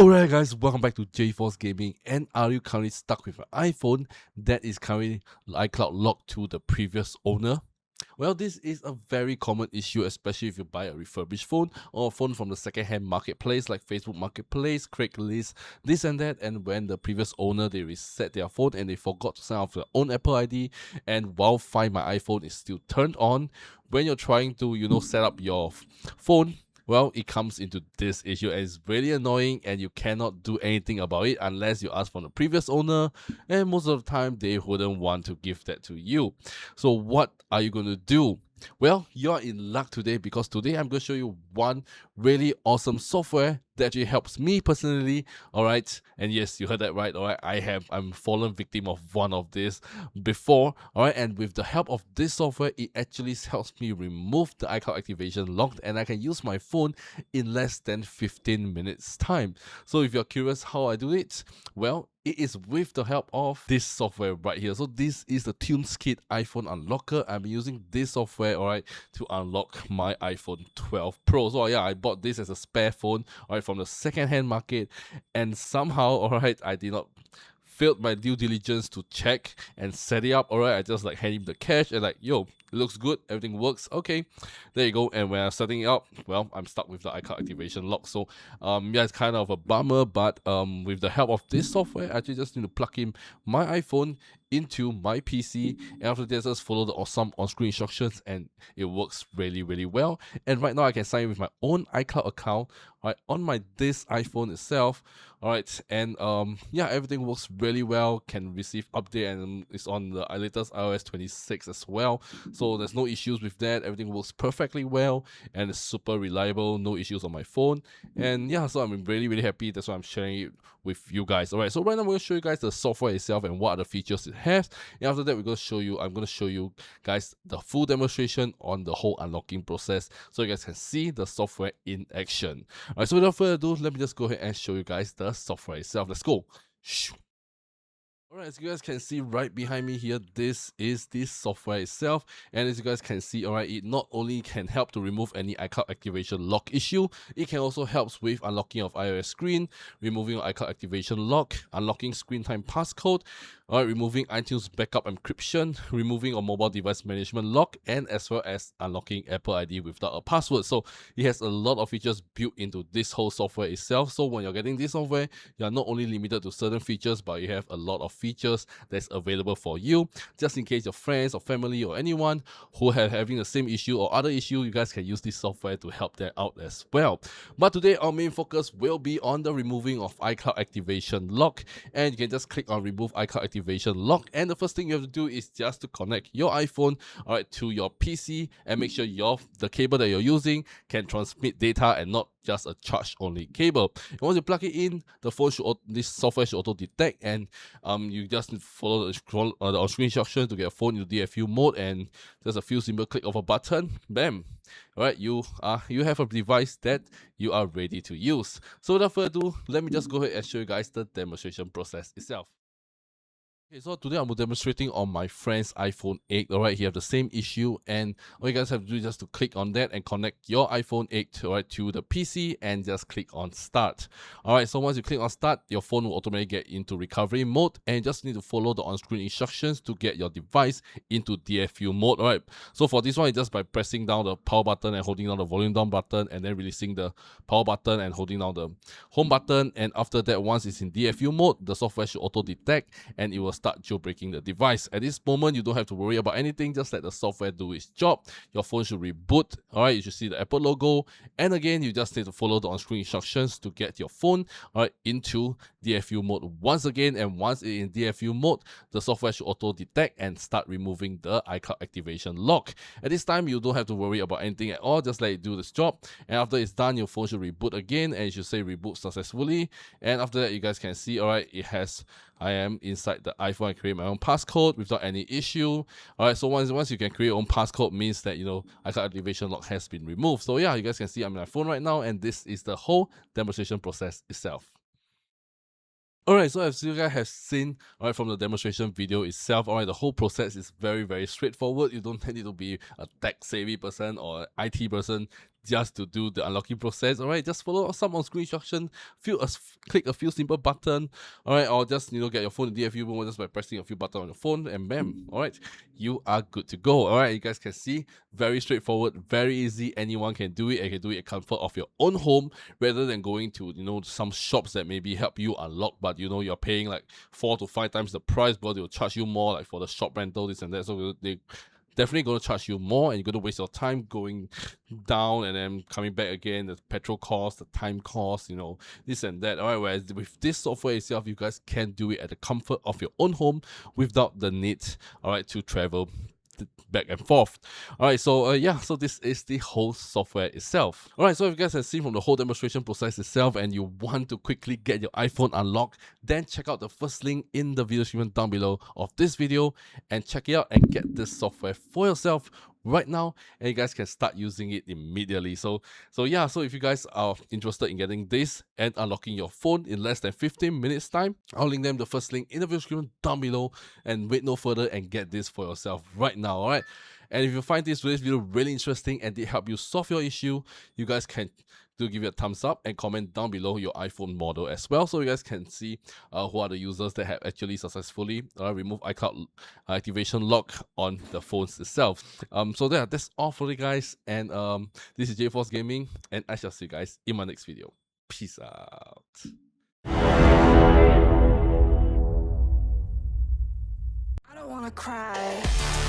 Alright guys, welcome back to JForce Gaming. And are you currently stuck with an iPhone that is currently iCloud locked to the previous owner? Well, this is a very common issue, especially if you buy a refurbished phone or a phone from the second-hand marketplace like Facebook Marketplace, Craigslist, this and that. And when the previous owner, they reset their phone and they forgot to sign off their own Apple ID, and while Find My iPhone is still turned on, when you're trying to, set up your phone, well, it comes into this issue and it's really annoying, and you cannot do anything about it unless you ask from the previous owner, and most of the time they wouldn't want to give that to you. So what are you going to do? Well, you're in luck today, because today I'm going to show you one really awesome software that actually helps me personally. Alright, and yes, you heard that right. Alright, I'm fallen victim of one of this before. Alright, and with the help of this software, it actually helps me remove the iCloud activation lock, and I can use my phone in less than 15 minutes time. So if you're curious how I do it, well, it is with the help of this software right here. So this is the TuneSkit iPhone Unlocker. I'm using this software, alright, to unlock my iPhone 12 Pro. So yeah, I bought this as a spare phone, alright, from the second-hand market, and somehow, alright, I did not failed my due diligence to check and set it up. Alright, I just like hand him the cash and like, yo, it looks good, everything works, okay, there you go. And when I'm setting it up, well, I'm stuck with the iCloud activation lock. So yeah, it's kind of a bummer, but with the help of this software, I actually just need to plug in my iPhone into my PC, and after that, just follow the awesome on-screen instructions, and it works really well. And right now I can sign in with my own iCloud account, right, on this iPhone itself. Alright, and yeah, everything works really well, can receive update, and it's on the latest iOS 26 as well. So there's no issues with that. Everything works perfectly well, and it's super reliable, no issues on my phone. And yeah, so I'm really happy. That's why I'm sharing it with you guys. Alright, so right now I'm going to show you guys the software itself and what are the features it has. And after that, I'm going to show you guys the full demonstration on the whole unlocking process, so you guys can see the software in action. Alright, so without further ado, let me just go ahead and show you guys the software itself. Let's go. Alright, as you guys can see right behind me here, this is the software itself. And as you guys can see, alright, it not only can help to remove any iCloud activation lock issue, it can also help with unlocking of iOS screen, removing iCloud activation lock, unlocking screen time passcode, alright, removing iTunes backup encryption, removing a mobile device management lock, and as well as unlocking Apple ID without a password. So it has a lot of features built into this whole software itself. So when you're getting this software, you're not only limited to certain features, but you have a lot of features that's available for you, just in case your friends or family or anyone who are having the same issue or other issue, you guys can use this software to help them out as well. But today our main focus will be on the removing of iCloud activation lock, and you can just click on remove iCloud activation lock, and the first thing you have to do is just to connect your iPhone, alright, to your PC, and make sure the cable that you're using can transmit data and not just a charge only cable. And once you plug it in, this software should auto detect, and you just need to follow the on-screen instructions to get a phone into DFU mode, and just a few simple click of a button, bam. Alright, you have a device that you are ready to use. So without further ado, let me just go ahead and show you guys the demonstration process itself. Okay, so today I'm demonstrating on my friend's iPhone 8. Alright, he have the same issue, and all you guys have to do is just to click on that and connect your iPhone 8 to the PC, and just click on start. Alright, so once you click on start, your phone will automatically get into recovery mode, and you just need to follow the on-screen instructions to get your device into DFU mode. Alright, so for this one, it's just by pressing down the power button and holding down the volume down button, and then releasing the power button and holding down the home button. And after that, once it's in DFU mode, the software should auto detect, and it will start jailbreaking the device. At this moment, you don't have to worry about anything, just let the software do its job. Your phone should reboot. Alright, you should see the Apple logo, and again, you just need to follow the on-screen instructions to get your phone, alright, into DFU mode once again. And once it's in DFU mode, the software should auto detect and start removing the iCloud activation lock. At this time, you don't have to worry about anything at all, just let it do this job. And after it's done, your phone should reboot again, and it should say reboot successfully. And after that, you guys can see, alright, it has, I am inside the iPhone. I create my own passcode without any issue. Alright, so once you can create your own passcode, means that, iCloud activation lock has been removed. So yeah, you guys can see I'm on my phone right now, and this is the whole demonstration process itself. Alright, so as you guys have seen, alright, from the demonstration video itself, alright, the whole process is very straightforward. You don't need to be a tech-savvy person or IT person just to do the unlocking process. All right, just follow some on screen instruction, click a few simple button. All right, or just get your phone in DFU mode just by pressing a few buttons on your phone, and bam. All right, you are good to go. All right, you guys can see, very straightforward, very easy. Anyone can do it, and can do it at comfort of your own home rather than going to some shops that maybe help you unlock, but you're paying like 4 to 5 times the price, but they will charge you more like for the shop rental, this and that. So they definitely going to charge you more, and you're going to waste your time going down and then coming back again, the petrol cost, the time cost, this and that. All right, whereas with this software itself, you guys can do it at the comfort of your own home without the need, all right, to travel back and forth. All right, so so this is the whole software itself. All right, so if you guys have seen from the whole demonstration process itself and you want to quickly get your iPhone unlocked, then check out the first link in the video description down below of this video and check it out and get this software for yourself right now, and you guys can start using it immediately. So if you guys are interested in getting this and unlocking your phone in less than 15 minutes time, I'll link them the first link in the video description down below, and wait no further and get this for yourself right now. All right, and if you find this video really interesting and it help you solve your issue, you guys can give it a thumbs up and comment down below your iPhone model as well, so you guys can see who are the users that have actually successfully removed iCloud activation lock on the phones itself. So that's all for you guys, and this is 𝖩force Gaming, and I shall see you guys in my next video. Peace out. I don't wanna cry.